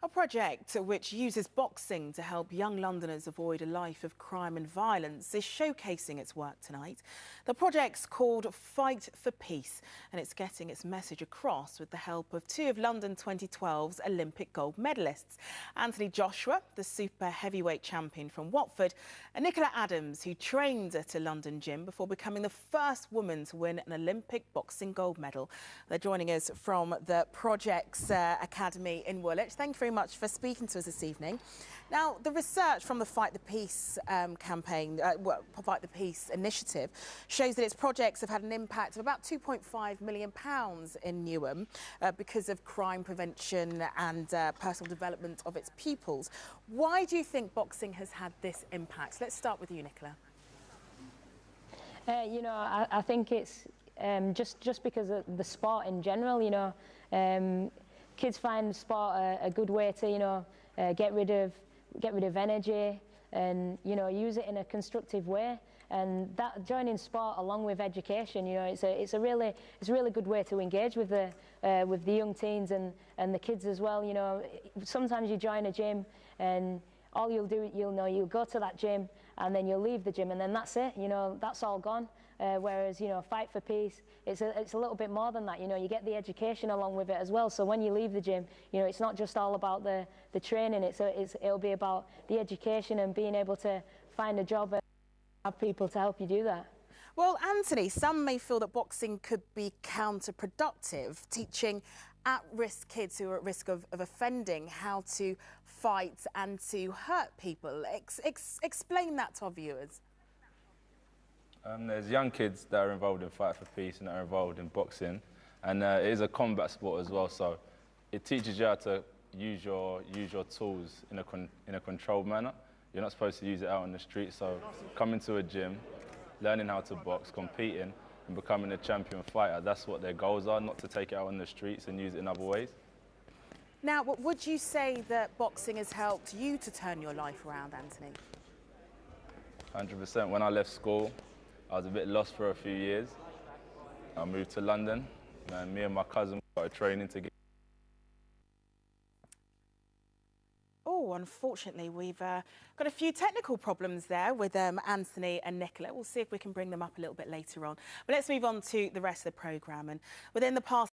A project which uses boxing to help young Londoners avoid a life of crime and violence is showcasing its work tonight. The project's called Fight for Peace, and it's getting its message across with the help of two of London 2012's Olympic gold medalists, Anthony Joshua, the super heavyweight champion from Watford, and Nicola Adams, who trained at a London gym before becoming the first woman to win an Olympic boxing gold medal. They're joining us from the project's academy in Woolwich. Thank you very much for speaking to us this evening. Now, the research from the Fight the Peace campaign, Fight the Peace initiative, shows that its projects have had an impact of about £2.5 million in Newham because of crime prevention and personal development of its pupils. Why do you think boxing has had this impact? Let's start with you, Nicola. I think it's just because of the sport in general. Kids find sport a good way to get rid of energy and use it in a constructive way. And that joining sport along with education, it's a really good way to engage with the young teens and the kids as well. Sometimes you join a gym and all you'll do, you'll go to that gym and then you'll leave the gym and then that's it, that's all gone. Whereas, Fight for Peace, it's a little bit more than that. You get the education along with it as well. So when you leave the gym, it's not just all about the training. It'll be about the education and being able to find a job and have people to help you do that. Well, Anthony, some may feel that boxing could be counterproductive, teaching at-risk kids who are at risk of offending how to fight and to hurt people. Explain that to our viewers. There's young kids that are involved in Fight for Peace and that are involved in boxing, and it is a combat sport as well, so it teaches you how to use your tools in a controlled manner. You're not supposed to use it out on the street, so coming to a gym, learning how to box, competing and becoming a champion fighter, that's what their goals are, not to take it out on the streets and use it in other ways. Now, would you say that boxing has helped you to turn your life around, Anthony? 100%. When I left school, I was a bit lost for a few years. I moved to London, and me and my cousin started training together. Oh, unfortunately, we've got a few technical problems there with Anthony and Nicola. We'll see if we can bring them up a little bit later on. But let's move on to the rest of the programme. And within the past